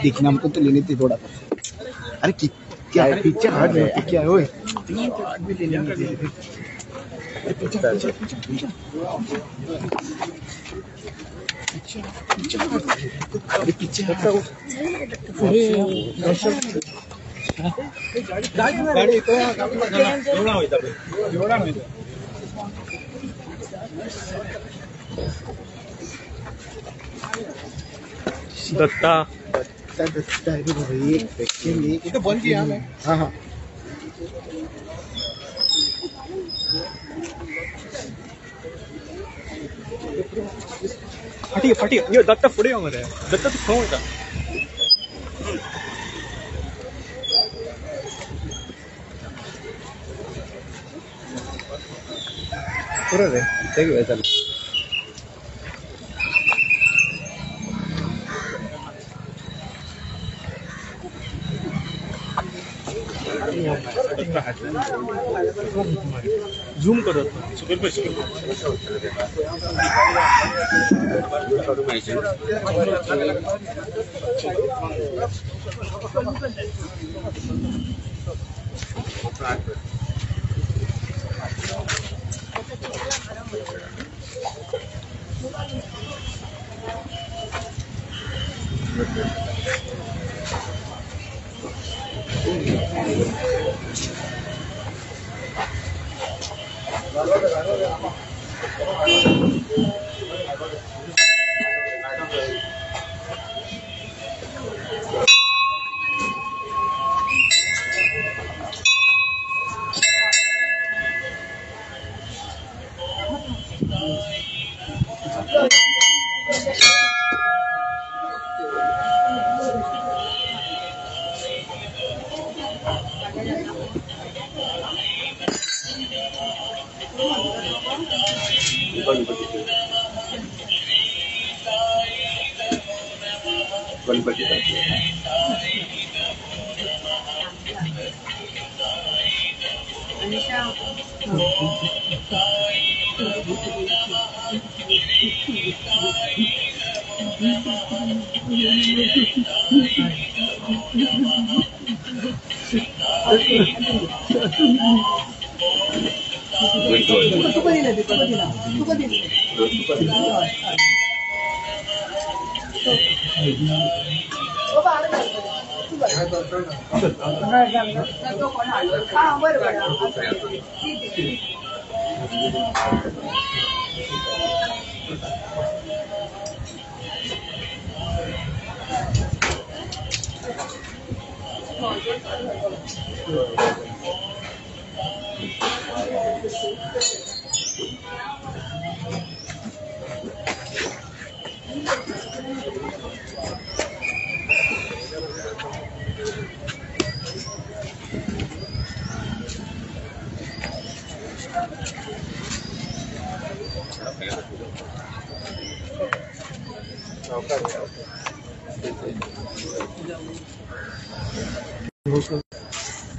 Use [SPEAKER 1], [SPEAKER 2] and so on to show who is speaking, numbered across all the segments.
[SPEAKER 1] देखना हमको तो लेने थे थोड़ा। अरे क्या पीछे हाथ क्या है? पीछे
[SPEAKER 2] दत्ता
[SPEAKER 1] तो बंद किया मैं। हाँ हाँ
[SPEAKER 2] फाटी ये दत्ता पुढे येऊ मध्ये दत्ता तू खाऊ का
[SPEAKER 1] पूरा रे सही है चल
[SPEAKER 2] झूम करत सुपर पैसे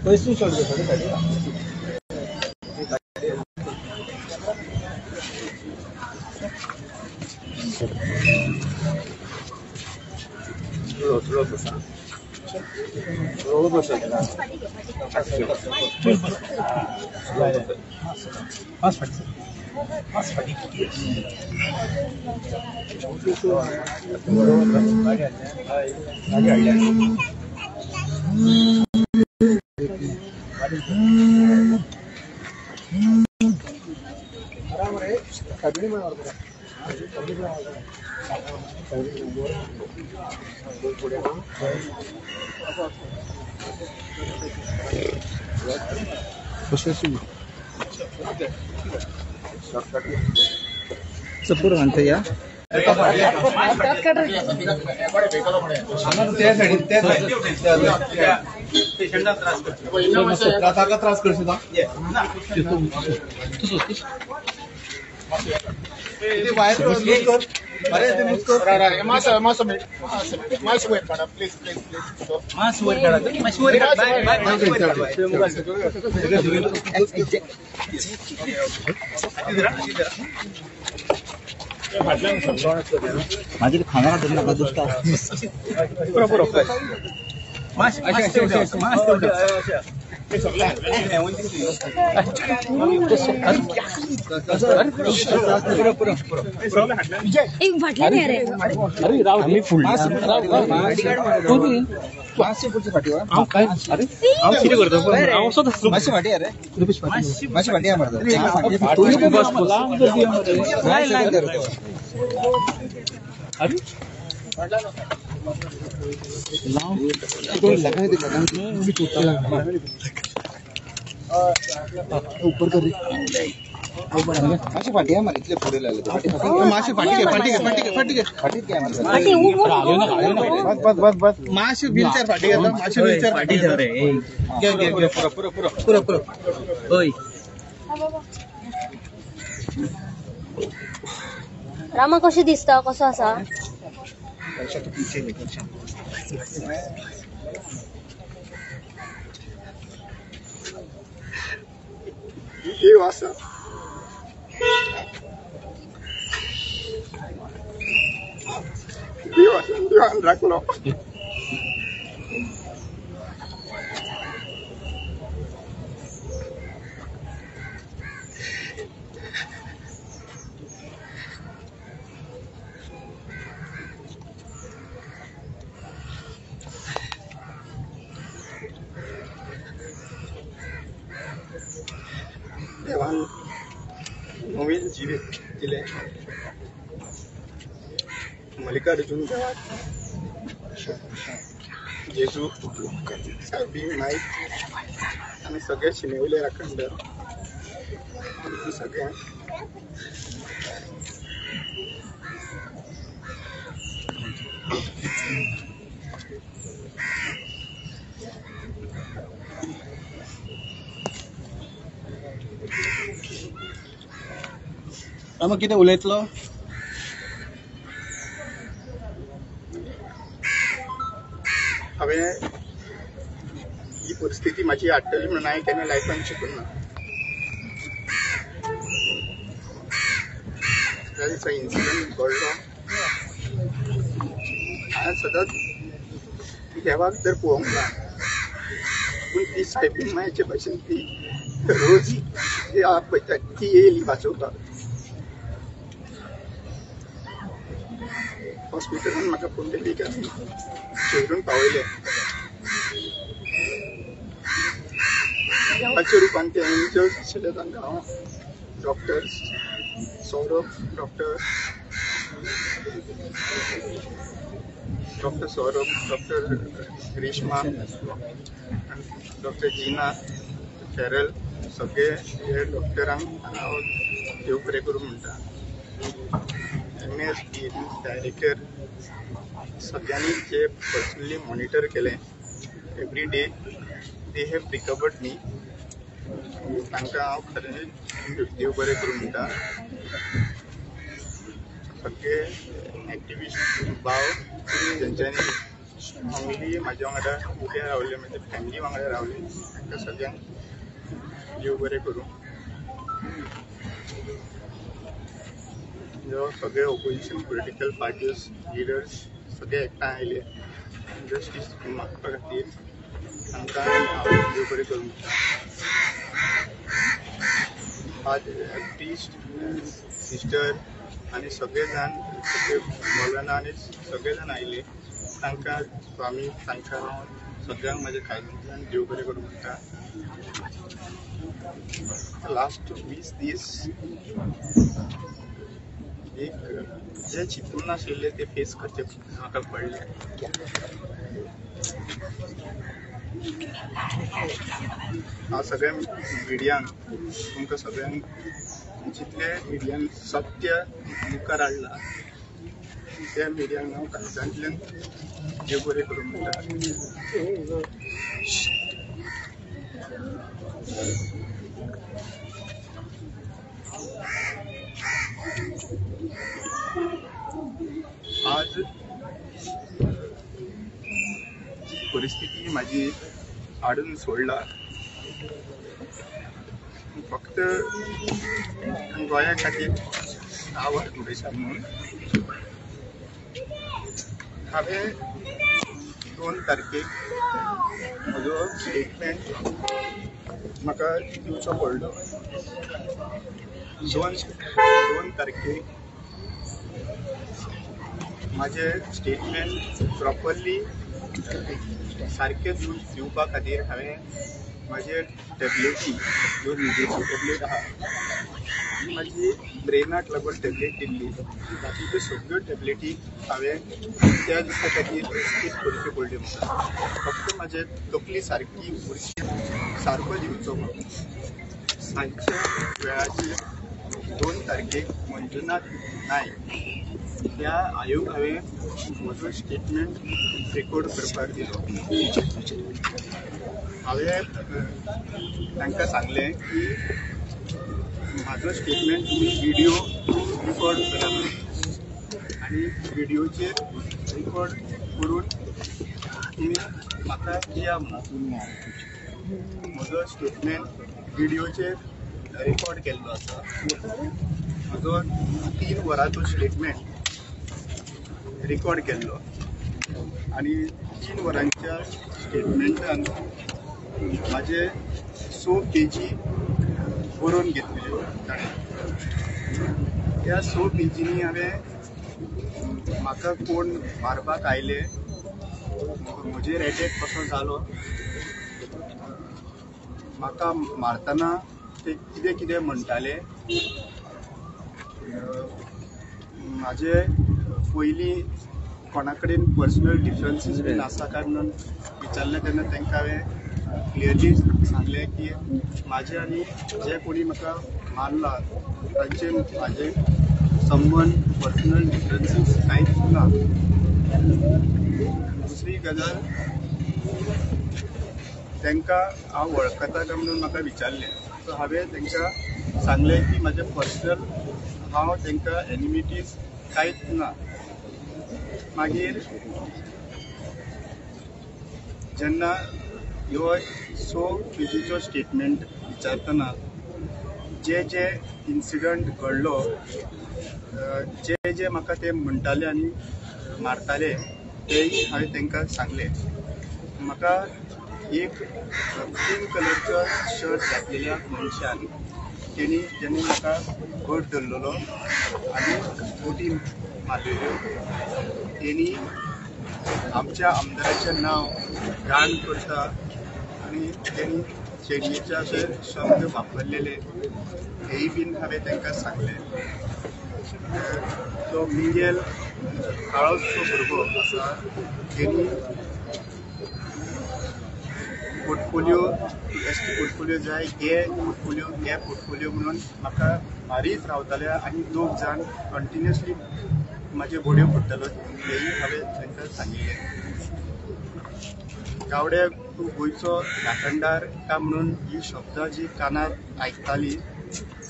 [SPEAKER 1] पैसे चल गए सपूर म्हणते या त्रास करशील वायर माझे खाना का दुष्ट
[SPEAKER 3] एक फाटले नाही रे
[SPEAKER 2] आम्ही फुल
[SPEAKER 1] मासे पुढची फाटी अरे
[SPEAKER 2] किती करतो
[SPEAKER 1] मासे फाटी अरे मासे फाटी ऊपर कर मासे फाटी आहे मला इथले पुढे मासे फाटी मासे व्हीलचेअर फाटी मासे व्हीलचेअर पुरा
[SPEAKER 3] रामा कशी दिसता कसं असा
[SPEAKER 4] देवान नवीन जीवित दिले मल्लिकार्जुन देवा जेजू साहेबी नाईक आणि सगळे शिनेवले अखंड सगळ्या
[SPEAKER 1] मग किती उलयतलो
[SPEAKER 4] हांवें ही परिस्थिती माझी हाडटली म्हणून हांवें केन्ना लायफान शिकूंक ना दिसा इन्सिडंट घडलो हांवें सदांच देवाक तर पळोवंक ना पूण ती सायबीण मायचे भाशेन ती रोज पळयता ती येयली वाचोवपाक हॉस्पिटलान म्हाका पुंडलीक शेवरून पावयले देवाच्या रुपान ते एंजल्स आशिल्ले तांकां हांव doctors Saurabh doctor Saurabh doctor Grishma doctor Jeena Ferrel सगळे हे डॉक्टरांक हांव देव बरें करूं म्हणटा MS डायरेक्टर सगळ्यांनी जे पर्सनली मॉनिटर केले every day they have recovered मी तांकां हांव खरें देव बरें करूं म्हणटा सगळे एक्टिविस्ट भाव जेंच्यांनी फॅमिली म्हाज्या वांगडा उबे रावले म्हणजे फॅमिली वांगडा रावले तांकां सगळ्यांक देव बरें करूं सगळे ऑपोजिशन पॉलिटिकल पार्टीज लिडर्स सगळे एकठांय आयले जस्टीस मागपा खातीर तांकां देव बरें करूं प्रिस्ट सिस्टर आनी सगळे जाण मौलाना आनी सगळे जाण आयले तांकां स्वामी तांकां सगळ्यांक म्हाज्या काळजांतल्यान देव बरें करूं म्हणटा लास्ट 20 दीस एक जे चिंतून नाशिल्ले ते फेस करचे म्हाका पडले हांव सगळ्या मिडियान तुमकां सगळ्यांक जितले मिडियान सत्य मुखार हाडला त्या मिडियान हांव काळजांतल्यान देव बरें करूं म्हणटा मागीर हाडून सोडला. फक्त गोंया खातीर आवड उडयता म्हणून हांवें 2 तारखेक म्हजो स्टेटमेंट म्हाका दिवचो पडलो. 2 तारखेक म्हाजें स्टेटमेंट प्रॉपरली सारकें दिवपा खातीर हांवें म्हाजे टॅबलेटी 2 न्हिदेची टॅबलेट आहा आनी म्हाजी ब्रेनाक लागून टॅबलेट दिल्ली. बाकीच्यो सगळ्यो टॅबलेटी हांवें त्या दिसा खातीर स्कीप करच्यो पडल्यो म्हाका. फक्त म्हाजे तकली सारकी उरशी सारको दिवचो म्हाका. सांजच्या वेळाचेर 2 तारखेक मंजुनाथ नायक ह्या आयोग हांवें म्हजो स्टेटमेंट रेकॉर्ड करपाक दिलो. हांवें तांकां सांगलें की म्हाजो स्टेटमेंट तुमी व्हिडिओ रिकॉर्ड करात आनी व्हिडिओचेर रिकॉर्ड करून तुमी म्हाका दिया म्हणून. म्हजो स्टेटमेंट व्हिडिओचेर रेकॉर्ड केल्लो आसा. म्हजो 3 वरांचो स्टेटमेंट रेकॉर्ड केल्लो आनी 3 वरांच्या स्टेटमेंटान म्हाजे 6 पेजी बरोवन घेतल्यो ताणें. त्या 6 पेजींनी हांवें म्हाका कोण मारपाक आयले, म्हजेर एटॅक कसो जालो, म्हाका मारतना ते कितें कितें म्हणटाले, म्हाजे पयलीं कोणा कडेन पर्सनल डिफरन्सीस बीन आसा काय म्हणून विचारलें तेन्ना तांकां हांवें क्लियरली सांगलें की म्हाजे आनी जे कोणी म्हाका मारला तांचे म्हाजे संबंद पर्सनल डिफरन्सीस कांयच ना. दुसरी गजाल तांकां हांव वळखता काय म्हणून म्हाका विचारलें. सो हांवें तांकां सांगलें की म्हाजें पर्सनल हांव तांकां एनिमिटीज कांयच ना. मागीर जेन्ना ह्यो 6 पेजीचो स्टेटमेंट विचारतना जे जे इन्सिडंट घडलो, जे जे म्हाका ते म्हणटाले आनी मारताले तेय हांवें तांकां सांगलें. म्हाका एक ग्रीन कलरचो शर्ट घातलेल्या मनशान तेणी जेन्ना म्हाका घट धरलेलो आनी बोटी मारलेल्यो, तेणी आमच्या आमदाराचें नांव घाण करता आनी तेणी शेडयेचे अशे शब्द वापरलेले हेय बीन हांवें तांकां सांगलें. तो मिंगेल काळोसो भुरगो आसा तेणी पोर्टफोलिओ पोर्टफोलिओ जाय घे पोर्टफोलिओ म्हणून म्हाका मारीत रावताले आनी 2 जाण कंटिन्युअसली म्हाजे बोड्यो पडटालो हेय हांवें तांकां सांगिल्लें. गावडे तूं गोंयचो राखणदार काय म्हणून ही शब्दां जी कानार आयकताली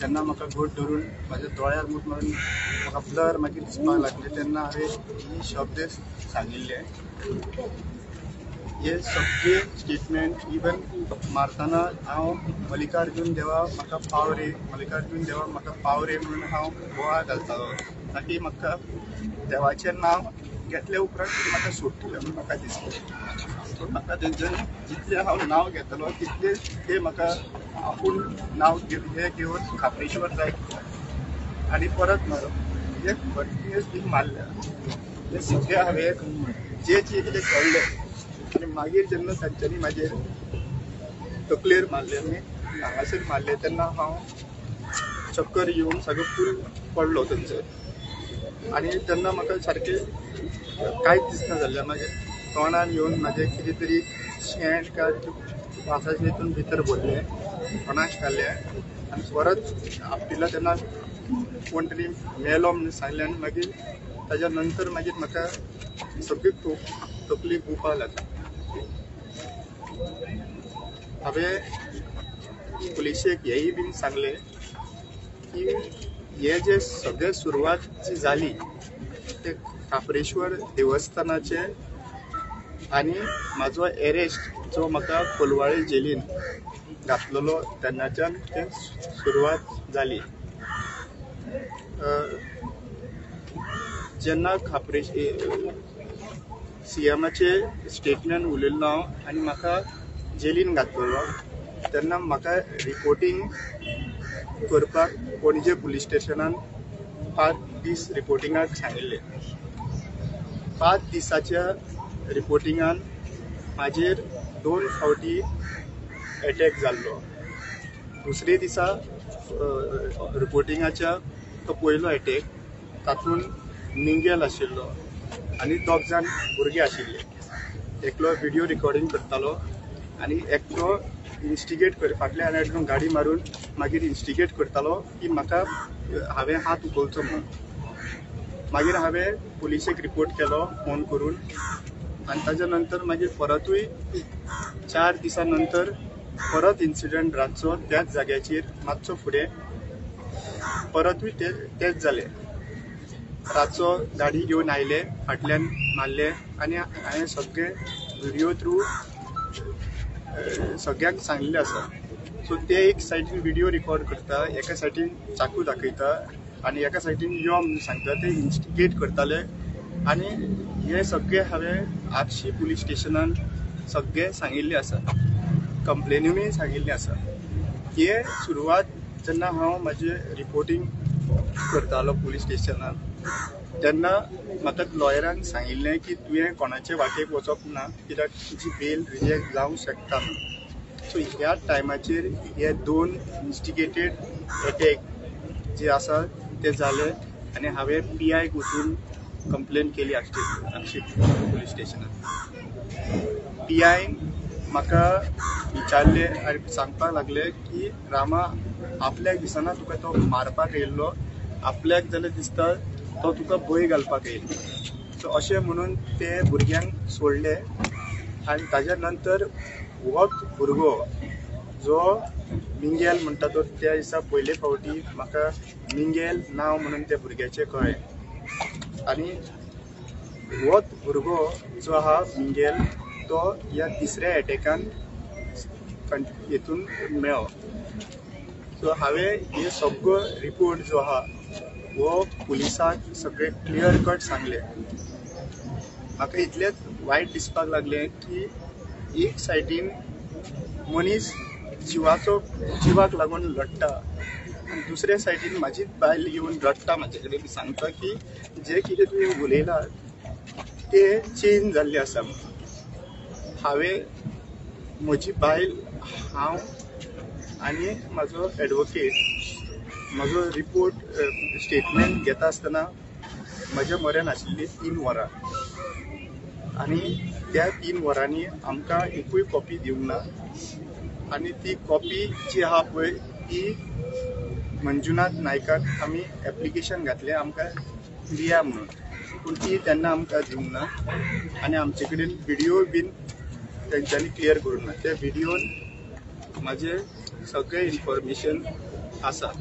[SPEAKER 4] तेन्ना म्हाका घट धरून म्हाज्या दोळ्यार मूत मारून म्हाका ब्लर मागीर दिसपाक लागले तेन्ना हांवें ही शब्द सांगिल्ले. हे सगळे स्टेटमेंट इवन मारतना हांव मल्लिकार्जून देवा म्हाका पाव रे म्हणून हांव बोवाळ घालतालो ताकी म्हाका देवाचें नांव घेतल्या उपरांत म्हाका सोडटलें म्हणून म्हाका दिसलें. म्हाका तेंच्यानी जितलें हांव नांव घेतलो तितलें ते म्हाका आपूण नांव हे घेवन खापरेश्वर जाय आनी परत मारप हे कंटिन्युअसली मारल्या. हे सगळें हांवें जे जे कितें कळ्ळें आनी मागीर जेन्ना तांच्यांनी म्हाजेर तकलेर मारले आनी हांगासर मारले तेन्ना हांव चक्कर येवन सगळो फूल पडलो थंयसर आनी तेन्ना म्हाका सारकें कांयच दिसना जाल्लें. मागीर तोंडान येवन म्हाजें कितें तरी शेण काय वासाचें हितून भितर भरलें, तोंडाक घालें आनी परत आपटिला तेन्ना कोण तरी मेलो म्हणून सांगलें आनी मागीर ताज्या नंतर मागीर म्हाका सगळी तकली घुंवपाक लागली. हांवें पुलिशेक हेय बीन सांगलें की हे जे सगळे सुरवात जी जाली ते खापरेश्वर देवस्थानाचे आनी म्हाजो एरेस्ट जो म्हाका कोलवाळे जेलीन घातलेलो तेन्नाच्यान ते सुरवात जाली. जेन्ना खापरे सीएमाचे स्टेटमेंट उलयल्लो हांव आनी म्हाका जेलीन घातलेलो तेन्ना म्हाका रिपोर्टींग करपाक पणजे पुलीस स्टेशनान 5 दीस रिपोर्टिंगाक सांगिल्ले. 5 दिसाच्या रिपोर्टिंगान म्हाजेर 2 फावटी एटॅक जाल्लो. दुसरे दिसा रिपोर्टिंगाच्या तो पयलो एटॅक, तातूंत मिंगेल आशिल्लो आनी 2 जाण भुरगे आशिल्ले. एकलो व्हिडिओ रिकॉर्डिंग करतालो आनी एकटो इन्स्टिगेट फाटल्या आनी गाडी मारून मागीर इन्स्टिगेट करतालो की म्हाका हांवें हात उखलचो म्हणून. मागीर हांवें पुलिसेक रिपोर्ट केलो फोन करून आनी ताज्या नंतर मागीर परतूय 4 दिसां नंतर परत इन्सिडंट रातचो त्याच जाग्याचेर मातसो फुडें परतूय तेच जालें. रातचो गाडी घेवन आयले, फाटल्यान मारले आनी हांवें सगळे व्हिडिओ थ्रू सगळ्यांक सांगिल्लें आसा. सो ते एक सायडीन व्हिडिओ रिकॉर्ड करता, एका सायडीन चाकू दाखयता आनी एका सायडीन यो म्हणून सांगता. ते इन्स्टिगेट करताले आनी हे सगळे हांवें आगशी पुलीस स्टेशनान सगळे सांगिल्ले आसा, कंप्लेनीनूय सांगिल्लें आसा. हे सुरवात जेन्ना हांव म्हाजें रिपोर्टींग करतालो पुलीस स्टेशनान तेन्ना म्हाका लॉयरान सांगिल्लें की तुवें कोणाचे वाटेक वचप ना कित्याक तुजी बेल रिजेक्ट जावंक शकता म्हणून. सो ह्या टायमाचेर हे 2 इन्स्टिगेटेड एटॅक जे आसा ते जाले आनी हांवें PIक वचून कंप्लेन केली आगशी पुलीस स्टेशनान. PIन म्हाका विचारले आनी सांगपाक लागले की रामा, आपल्याक दिसना तुका तो मारपाक येयल्लो, आपल्याक जाल्यार दिसता तो तुका भंय घालपाक येयल्लो. सो अशें म्हणून ते भुरग्यांक सोडले आनी ताज्या नंतर होच भुरगो जो मिंगेल म्हणटा तो त्या दिसा पयले फावटी म्हाका मिंगेल नांव म्हणून त्या भुरग्याचें कळ्ळें. आनी होच भुरगो जो आहा मिंगेल तो ह्या 3ऱ्या एटॅकान हितून मेळ्ळो. सो हांवें हे सगळो रिपोर्ट जो आहा वो पुलिसाक सगळे क्लियर कट सांगले. म्हाका इतलेंच वायट दिसपाक लागलें की एक सायडीन मनीस जिवाक लागून लढटा आनी दुसऱ्या सायडीन म्हाजीच बायल येवन रडटा म्हाजे कडेन, सांगता की जे कितें तुवें उलयलां ते चेंज जाल्लें आसा. हांवें म्हजी बायल, हांव आनी म्हाजो एडवोकेट म्हाजो रिपोर्ट स्टेटमेंट घेता आसतना म्हज्या म्हऱ्यान आशिल्ली 3 वरां आनी त्या 3 वरांनी आमकां एकूय कॉपी दिवंक ना. आनी ती कॉपी जी आहा पळय ती मंजुनाथ नायकाक आमी एप्लिकेशन घातलें आमकां दिया म्हणून, पूण ती तेन्ना आमकां दिवंक ना. आनी आमचे कडेन व्हिडिओ बीन तेंच्यांनी क्लियर करूंक ना. त्या व्हिडिओन म्हाजें सगळें इन्फॉर्मेशन आसा.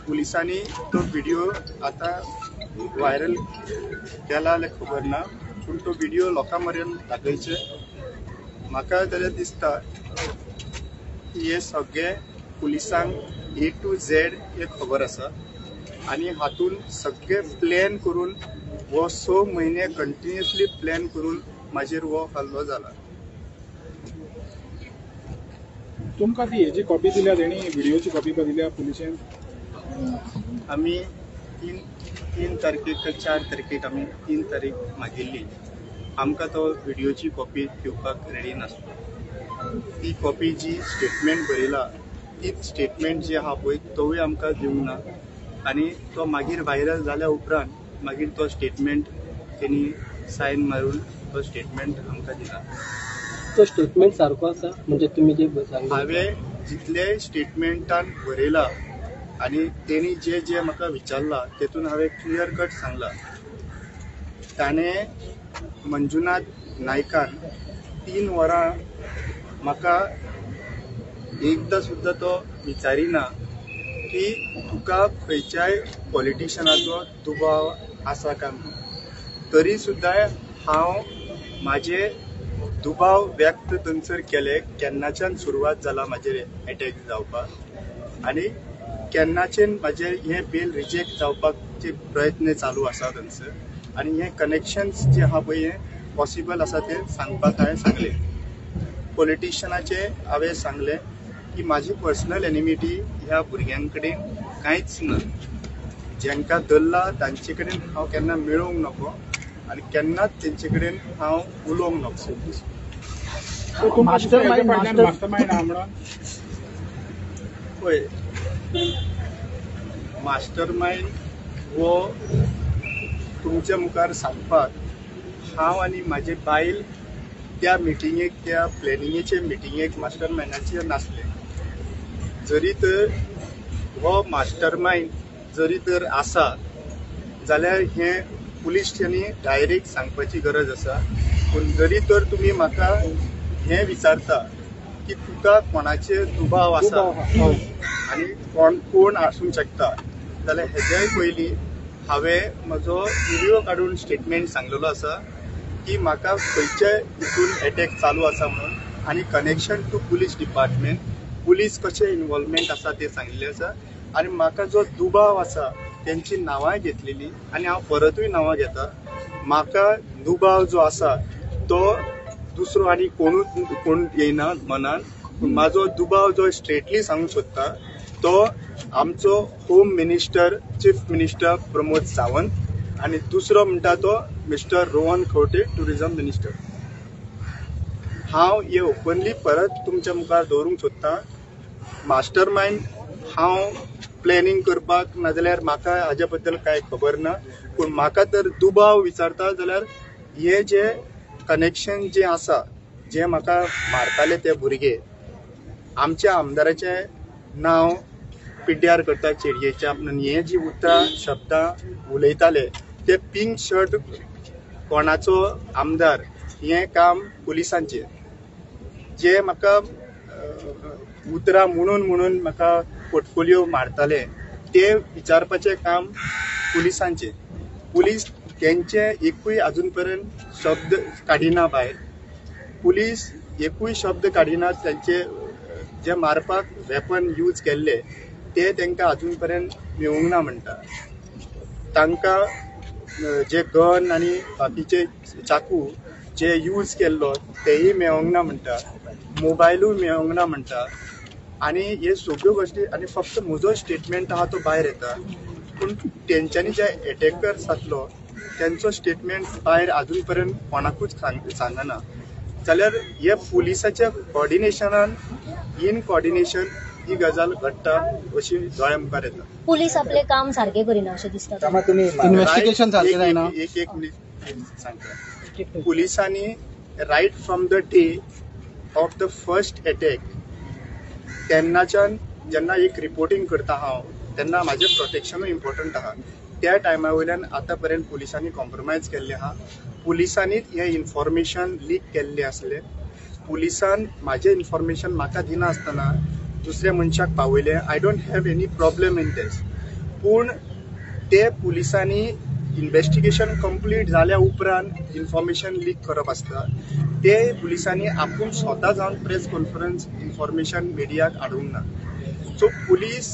[SPEAKER 4] पुलिसांनी तो व्हिडिओ आतां व्हायरल केला जाल्यार खबर ना, पूण तो व्हिडिओ लोकां मेरेन दाखयचे. म्हाका जाल्यार दिसता की हे सगळे पुलिसांक A to Z हे खबर आसा आनी हातून सगळे प्लॅन करून वो 6 म्हयने कंटिन्युअसली प्लॅन करून म्हाजेर वो हल्लो जाला.
[SPEAKER 5] तुमकां ती हेजी कॉपी दिल्या, तेणी व्हिडिओची कॉपी दिल्या पुलिशेन?
[SPEAKER 4] आमी 3 तारखेक काय 4 तारखेक आमी 3 तारीख मागिल्ली. आमकां तो व्हिडिओची कॉपी दिवपाक रेडी नासलो. ती कॉपी जी स्टेटमेंट बरयला ती स्टेटमेंट जी आहा पळय तोवूय आमकां दिवंक ना. आनी तो मागीर व्हायरल जाल्या उपरांत मागीर तो स्टेटमेंट तेणी सायन मारून तो स्टेटमेंट आमकां दिला.
[SPEAKER 2] तो स्टेटमेंट सारको आसा म्हणजे तुमी जे
[SPEAKER 4] हांवें जितले स्टेटमेंटान बरयला आनी तेणी जे म्हाका विचारला तेतून हांवें क्लियर कट सांगला. ताणें मंजुनाथ नायकान 3 वरां म्हाका एकदां सुद्दां तो विचारिना की तुका खंयच्याय पॉलिटिशनाचो दुबाव आसा काय म्हणून. तरी सुद्दां हांव म्हाजे दुबाव व्यक्त थंयसर केले केन्नाच्यान सुरवात जाला म्हाजेर अटॅक जावपाक आनी केन्नाच्यान म्हाजे हे बिल रिजेक्ट जावपाकचे प्रयत्न चालू आसा थंयसर आनी हे कनेक्शन्स जे आहा पळय हे पॉसिबल आसा ते सांगपाक हांवें सांगले पॉलिटिशियनाचे हांवें सांगले की म्हाजी पर्सनल एनिमिटी ह्या भुरग्यां कडेन कांयच ना जेंकां धरला तांचे कडेन हांव केन्ना मेळोवंक नको आनी केन्नाच तेंचे कडेन हांव उलोवंक नको
[SPEAKER 5] मास्टरमाइंड आहा म्हणून
[SPEAKER 4] पळय मास्टर माइंड हो तुमच्या मुखार सांगपाक हांव आनी म्हाजे बायल त्या मिटिंगेक त्या प्लॅनिंगेचे मिटिंगेक मास्टर माइंडाचे नासले जरी तर हो मास्टर माइंड जरी तर आसा जाल्यार हे पुलिसांनी डायरेक्ट सांगपाची गरज आसा पूण जरी तर तुमी म्हाका हे विचारता की तुका कोणाचे दुबाव आसा आनी कोण आसूंक शकता जाल्यार हेज्याय पयलीं हांवें म्हजो व्हिडिओ काडून स्टेटमेंट सांगलेलो आसा की म्हाका खंयचे हितून अटॅक चालू आसा म्हणून आनी connection to police department police कशें इन्वॉल्वमेंट आसा ते सांगिल्लें आसा आनी म्हाका जो दुबाव आसा तेंची नांवांय घेतलेली आनी हांव परतूय नांवां घेता म्हाका दुबाव जो आसा तो दुसरो आनी कोण येयना मनान पूण म्हाजो दुबाव जो स्ट्रेटली सांगूंक सोदता तो आमचो home minister chief minister Pramod Sawant आनी दुसरो म्हणटा तो mister Rohan Khaunte tourism minister हांव हे ओपनली परत तुमच्या मुखार दवरूंक सोदतां मास्टर माइंड हांव प्लॅनिंग करपाक नाजाल्यार म्हाका हाज्या बद्दल कांय खबर ना पूण म्हाका तर दुबाव विचारता जाल्यार हे जे कनेक्शन जे आसा जे म्हाका मारताले ते भुरगे आमच्या आमदाराचें नांव पिड्ड्यार करता चेडयेच्या म्हणून हे जी उतरां शब्दां उलयताले ते पिंक शर्ट कोणाचो आमदार हे काम पुलिसांचें जे म्हाका उतरां म्हणून म्हाका पोर्टफोलिओ मारताले ते विचारपाचें काम पुलिसांचें पुलीस तेंचे एकूय आजून पर्यंत शब्द काडिना भायर पुलीस एकूय शब्द काडिना तेंचे जे मारपाक वेपन यूज केल्ले ते तांकां आजून पर्यंत मेळूंक ना म्हणटा तांकां जे गन आनी बाकीचे चाकू जे यूज केल्लो तेय मेळोंक ना म्हणटा मोबायलूय मेळोंक ना म्हणटा आनी हे सगळ्यो गोश्टी आनी फक्त म्हजो स्टेटमेंट आहा तो भायर येता पूण तेंच्यांनी जे एटॅकर्स आसलो तेंचो स्टेटमेंट भायर आजून पर्यंत कोणाकूच सांगना जाल्यार हे पुलिसाच्या कॉर्डिनेशनान इन कॉर्डिनेशन ही गजाल घडटा अशी दोळ्या मुखार येता
[SPEAKER 3] पुलीस आपले काम सारखे करिना अशें दिसता
[SPEAKER 1] इन्व्हेस्टिगेशन सारकें जायना
[SPEAKER 4] एक मिनीट सांगता पुलिसांनी right from the day of the first attack तेन्नाच्यान जेन्ना एक रिपोर्टिंग करता हांव तेन्ना म्हाजें प्रोटेक्शनूय इम्पॉर्टंट आहा त्या टायमा वयल्यान आतां पर्यंत पुलिसांनी कॉम्प्रोमायज केल्लें आहा पुलिसांनीच हें इन्फॉर्मेशन लीक केल्लें आसलें पुलिसान म्हाजें इन्फॉर्मेशन म्हाका दिना आसतना दुसऱ्या मनशाक पावयलें I don't have any problem in this पूण ते पुलिसांनी इन्व्हेस्टिगेशन कंप्लीट जाल्या उपरांत इन्फॉर्मेशन लीक करप आसता ते पुलिसांनी आपूण स्वता जावन प्रेस कॉन्फरन्स इन्फॉर्मेशन मिडियाक हाडूंक ना so police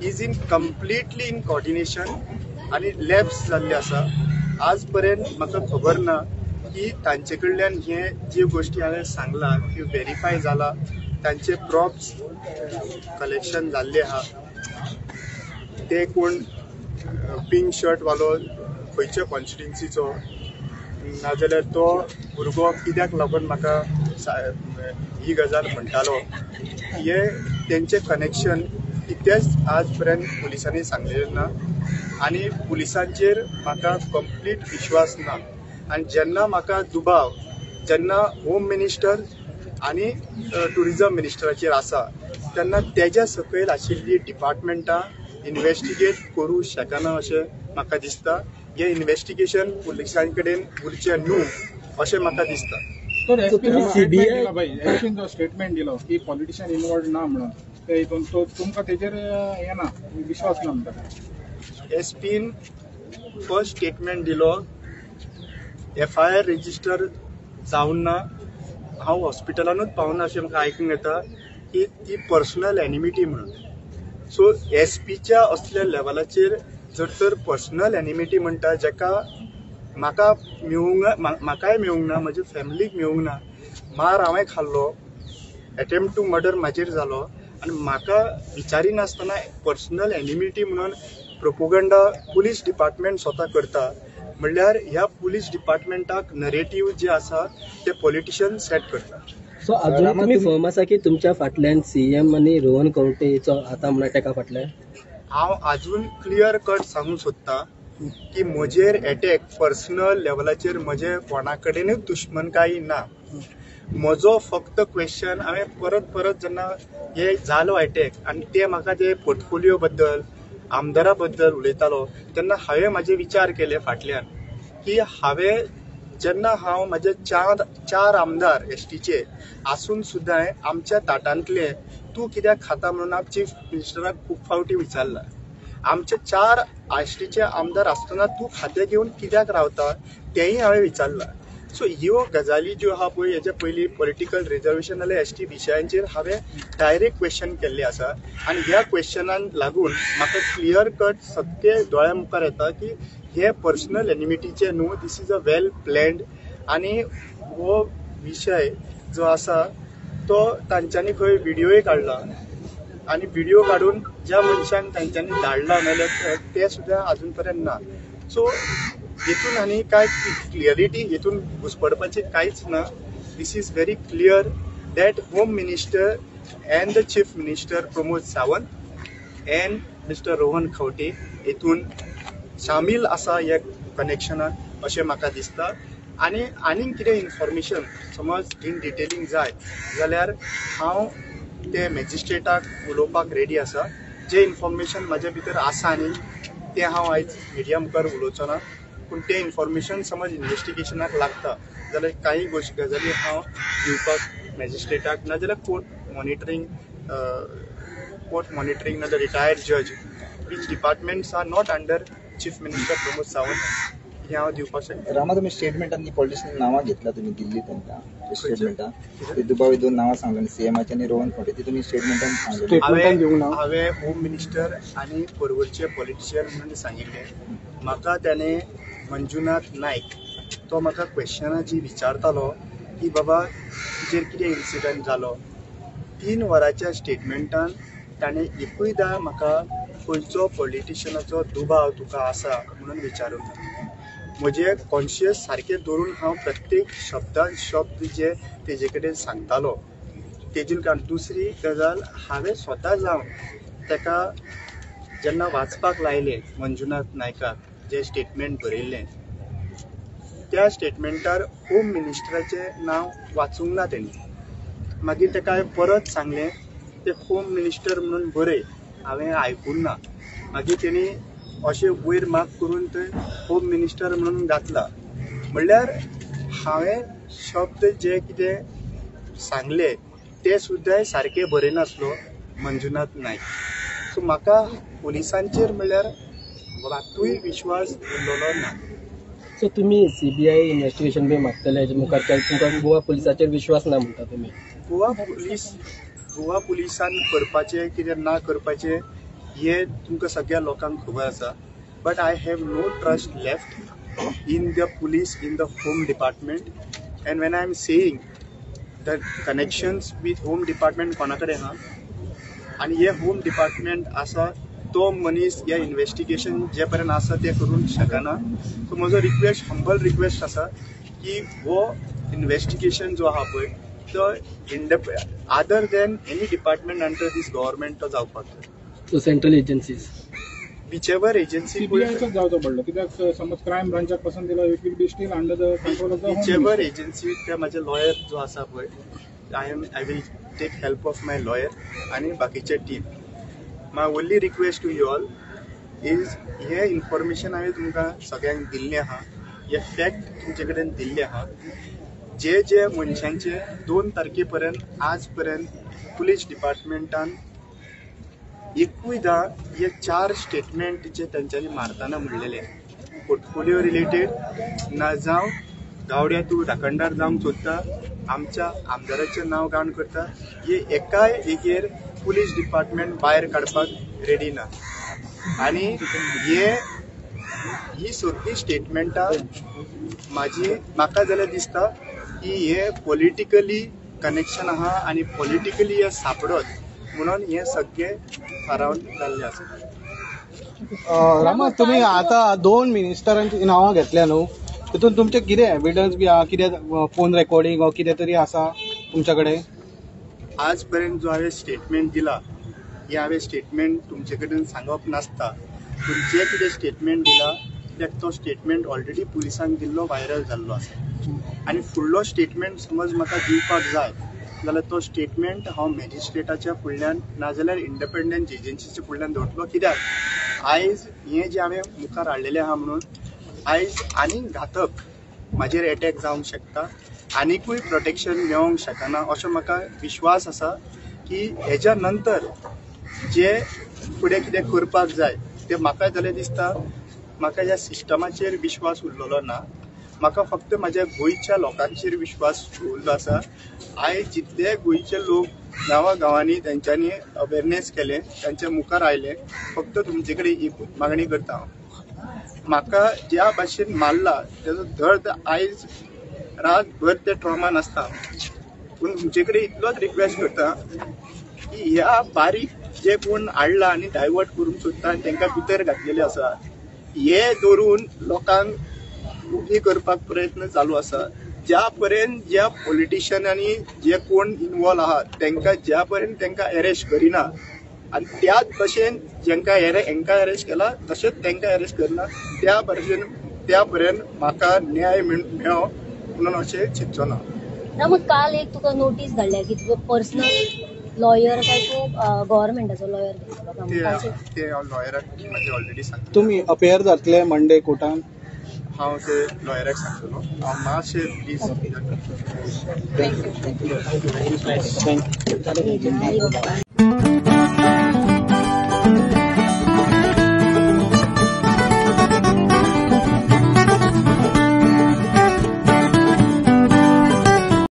[SPEAKER 4] is in completely in coordination आनी लॅब्स जाल्ले आसा आज पर्यंत म्हाका खबर ना की तांचे कडल्यान हे जे गोश्टी हांवें सांगला त्यो व्हेरीफाय जाला तांचे प्रॉप्स कलेक्शन जाल्ले आहा ते कोण पिंक शर्ट वालो खंयच्या कॉन्स्टिट्युन्सीचो नाजाल्यार तो भुरगो कित्याक लागून म्हाका ही गजाल म्हणटालो हे तेंचे कनेक्शन कितेंच आज पर्यंत पुलिसांनी सांगलेलें ना आनी पुलिसांचेर म्हाका कंप्लीट विश्वास ना आनी जेन्ना म्हाका दुबाव जेन्ना होम मिनिस्टर आनी टुरिझम मिनिस्टराचेर आसा तेन्ना तेज्या सकयल आशिल्ली डिपार्टमेंटां इन्व्हेस्टिगेट करूं शकना अशें म्हाका दिसता हे इन्व्हेस्टिगेशन पुलिसां कडेन उरचें न्हू अशें म्हाका दिसता
[SPEAKER 5] सीबीआय स्टेटमेंट दिलो की पॉलिटिशियन इन्वॉल्व ना म्हणून ते हितून तुमकां तेजेर हे ना विश्वास ना म्हणटा
[SPEAKER 4] एसपीन फर्स्ट स्टेटमेंट दिलो FIR रजिस्टर जावन ना हांव हॉस्पिटलानूच पावना अशें म्हाका आयकूंक येता की ती पर्सनल एनिमिटी म्हणून. सो एसपीच्या असल्या लेवलाचेर जर तर पर्सनल एनिमिटी म्हणटा जेका म्हाका म्हाकाय मेळूंक ना, म्हज्या फॅमिलीक मेळूंक ना. मार हांवें खाल्लो, अटेम्प्ट टू मर्डर म्हाजेर जालो आनी म्हाका विचारिनासतना पर्सनल एनिमिटी म्हणून प्रोपोगंडा पुलीस डिपार्टमेंट स्वता करता. म्हणल्यार ह्या पुलीस डिपार्टमेंटाक नरेटिव्ह जे आसा ते पॉलिटिशियन सेट करता.
[SPEAKER 2] सो अजून तुम्ही फर्म आसा की तुमच्या फाटल्यान सीएम आनी रोहन खंवटेचो हाता म्हणा तेका फाटल्यान?
[SPEAKER 4] हांव अजून क्लियर कट सांगूंक सोदतां की म्हजेर अटॅक पर्सनल लेवलाचेर म्हजे कोणा कडेनूच दुश्मनकायी ना. म्हजो फक्त क्वेश्चन हांवें परत जेन्ना हे जालो अटॅक आनी ते म्हाका ते पोर्टफोलिओ बद्दल आमदारा बद्दल उलयतालो तेन्ना हांवें म्हाजे विचार केले फाटल्यान की हांवें जेन्ना हांव म्हाजे चार आमदार एसटीचे आसून सुद्दां आमच्या ताटांतले तूं कित्याक खाता म्हणून हांव चीफ मिनिस्टराक खूब फावटी विचारला. आमचे 4 एसटीचे आमदार आसतना तूं खातें घेवन कित्याक रावता तेंय हांवें विचारला. सो ह्यो गजाली ज्यो आहा पळय हेच्या पयलीं पॉलिटिकल रिजर्वेशन नाल्यार एसटी विशयांचेर हांवें डायरेक्ट क्वेश्चन केल्ले आसा आनी ह्या क्वेश्चनाक लागून म्हाका क्लियर कट सत्य दोळ्या मुखार येता की हे पर्सनल एनिमिटीचे न्हू, this is a well planned. आनी हो विशय जो आसा तो तांच्यांनी खंय व्हिडियोय काडला आनी व्हिडियो काडून ज्या मनशांक तांच्यांनी धाडला नाल्यार ते सुद्दां अजून पर्यंत ना. सो हेतून आनी काय क्लियरिटी हेतून घुसपडपाचें कांयच ना. This is very clear that home minister and the chief minister Pramod Sawant and mister Rohan Khaunte हेतून शामील आसा ह्या कनेक्शनाक अशें म्हाका दिसता. आनी आनीक कितें इन्फॉर्मेशन समज इन डिटेलिंग जाय जाल्यार हांव ते मॅजिस्ट्रेटाक उलोवपाक रेडी आसा. जे इन्फॉर्मेशन म्हाज्या भितर आसा न्ही तें हांव आयज मिडिया मुखार उलोवचो ना. पूण तें इन्फॉर्मेशन समज इन्व्हेस्टिगेशनाक लागता जाल्यार काही गजाली हांव दिवपाक मॅजिस्ट्रेटाक नाजाल्यार कोर्ट मॉनिटरींग नाजाल्यार रिटायर्ड जज which departments are not under chief minister Pramod Sawant हे हांव दिवपाक शकता.
[SPEAKER 1] रामा तुम्ही स्टेटमेंटांनी पॉलिटिशियन नांवां घेतला तुम्ही दिल्ली तांकां स्टेटमेंटां ते दुबावी 2 नांवां सांगली सीएमाचे आनी रोहन खंवटे ती तुम्ही स्टेटमेंटान सांगली.
[SPEAKER 4] हांवें होम मिनिस्टर आनी परवरचे पॉलिटिशियन म्हणून सांगिल्ले. म्हाका त्याने मंजुनाथ नायक तो म्हाका क्वेश्चनां विचारतालो की बाबा तुजेर कितें इन्सिडंट जालो. 3 वरांच्या स्टेटमेंटान ताणें एकूयदां म्हाका खंयचो पॉलिटिशियनाचो दुबाव तुका आसा म्हणून विचारूंक ना. म्हजे कॉन्शियस सारकें दवरून हांव प्रत्येक शब्दान शब्द जे तेजे कडेन सांगतालो तेजेर कारण. दुसरी गजाल हांवें स्वता जावन ताका जेन्ना वाचपाक लायलें मंजुनाथ नायकाक जे स्टेटमेंट बरयल्लें त्या स्टेटमेंटार होम मिनिस्टराचें नांव वाचूंक ना तेणी. मागीर ताका हांवें परत सांगलें ते होम मिनिस्टर म्हणून बरय, हांवें आयकूंक ना. मागीर तेणी अशें वयर माग करून थंय होम मिनिस्टर म्हणून घातला. म्हणल्यार हांवें शब्द जे कितें सांगले ते सुद्दां सारके बरयनासलो मंजुनाथ नायक. सो म्हाका पुलिसांचेर म्हणल्यार मात्तूय विश्वास उरलेलो ना.
[SPEAKER 2] सो तुम्ही सीबीआय इन्व्हेस्टिगेशन बी मागतले हेजे मुखार तुमकां गोवा पुलिसाचेर विश्वास ना म्हणटा तुमी?
[SPEAKER 4] गोवा पुलिसान करपाचें कितें ना करपाचें हे तुमकां सगळ्या लोकांक खबर आसा. But I have no trust left in the police in the home department. And when I am saying the connections with home department कोणा कडेन आहा आनी हे होम डिपार्टमेंट आसा तो मनीस ह्या इन्व्हेस्टिगेशन जे पर्यंत आसा ते करूंक शकना. सो म्हजो रिक्वेस्ट हंबल रिक्वेस्ट आसा की हो इन्व्हेस्टिगेशन जो आहा पळय तो other than any department under this government तो जावपाक जाय.
[SPEAKER 2] So central agencies
[SPEAKER 4] whichever agency
[SPEAKER 5] सीबीआयचोच जावचो पडलो कित्याक समज क्रायम ब्रांचाक पसंत दिलो it will be still under the control of the
[SPEAKER 4] whichever agency ते म्हाजे लॉयर जो आसा पळय I will take help of my lawyer आनी बाकीचे team. My only request to you all is हे इन्फॉर्मेशन हांवें तुमकां सगळ्यांक दिल्लें आहा, हे फॅक्ट तुमचे कडेन दिल्ले आहा. जे मनशांचे 2 तारखे पर्यंत आज पर्यंत पुलीस डिपार्टमेंटान एकूयदां हे 4 स्टेटमेंट जे तांच्यांनी मारतना म्हणलेले पोर्टफोलिओ रिलेटेड ना जावं गावड्या तूं राखणदार जावंक सोदता आमच्या आमदाराचें नांव घाण करता हे एकाय एकेर पुलीस डिपार्टमेंट भायर काडपाक रेडी ना आनी ही सगळी स्टेटमेंटां म्हाका जाल्यार दिसता की हे पॉलिटिकली कनेक्शन आहा आनी पॉलिटिकली हे सापडत म्हणून हे सगळे थारावन जाल्ले आसा.
[SPEAKER 6] रामा, तुम्ही आता 2 मिनिस्टरांची नांवां घेतल्या न्हू, तितून तुमचे कितें एविडन्स बी आहा, कितें फोन रेकॉर्डिंग वा कितें तरी आसा तुमच्या कडेन?
[SPEAKER 4] आज पर्यंत जो हांवें स्टेटमेंट दिला हे हांवें स्टेटमेंट तुमचे कडेन सांगप नासता, पूण जे कितें स्टेटमेंट दिला त्याक तो स्टेटमेंट ऑलरेडी पुलिसांक दिल्लो व्हायरल जाल्लो आसा आनी फुडलो स्टेटमेंट समज म्हाका दिवपाक जाय जाल्यार तो स्टेटमेंट हांव मॅजिस्ट्रेटाच्या फुडल्यान नाजाल्यार इंडिपेंडंट एजन्सीच्या फुडल्यान दवरतलो. कित्याक आयज हें जें हांवें मुखार हाडलेलें आहा म्हणून आयज आनीक घातक म्हाजेर एटॅक जावंक शकता, आनीकूय प्रोटेक्शन मेळोंक शकना असो म्हाका विश्वास आसा की हेज्या नंतर जे फुडें कितें करपाक जाय तें म्हाका जाल्यार दिसता म्हाका ह्या सिस्टमाचेर विश्वास उरलेलो ना, म्हाका फक्त म्हाज्या गोंयच्या लोकांचेर विश्वास उरलो आसा. आयज जितले गोंयचे लोक गांवांनी तेंच्यांनी अवेरनेस केलें, तेंच्या मुखार आयले, फक्त तुमचे कडेन एकूच मागणी करता म्हाका ज्या भाशेन मारला तेजो दर्द आयज रातभर ते ट्रॉमान आसता, पूण तुमचे कडेन इतलोच रिक्वेस्ट करता की ह्या बारीक जे कोण हाडला आनी डायवर्ट करूंक सोदता आनी तांकां भितर घातलेले आसा हे धरून लोकांक उबी करपाक प्रयत्न चालू आसा. ज्या पर्यंत ज्या पॉलिटिशियनांनी जे कोण इन्वॉल्व आहात तांकां ज्या पर्यंत तांकां अरेस्ट करिना आनी त्याच भशेन हांकां अरेस्ट केला तशेंच तांकां अरेस्ट करना त्या पर्यंत म्हाका न्याय मेळो म्हणून अशें चिंतचो ना.
[SPEAKER 3] मग काल एक तुका नोटीस धाडल्या की तुका पर्सनल लॉयर काय तू गव्हर्नमेंटाचो लॉयर
[SPEAKER 4] ते हांव लॉयराक म्हाजे ऑलरेडी सांगता.
[SPEAKER 6] तुम्ही अपेयर जातले मंडे कोर्टान?
[SPEAKER 4] हांव ते लॉयराक सांगतलो. हांव मातशें प्लीज
[SPEAKER 6] थँक्यू.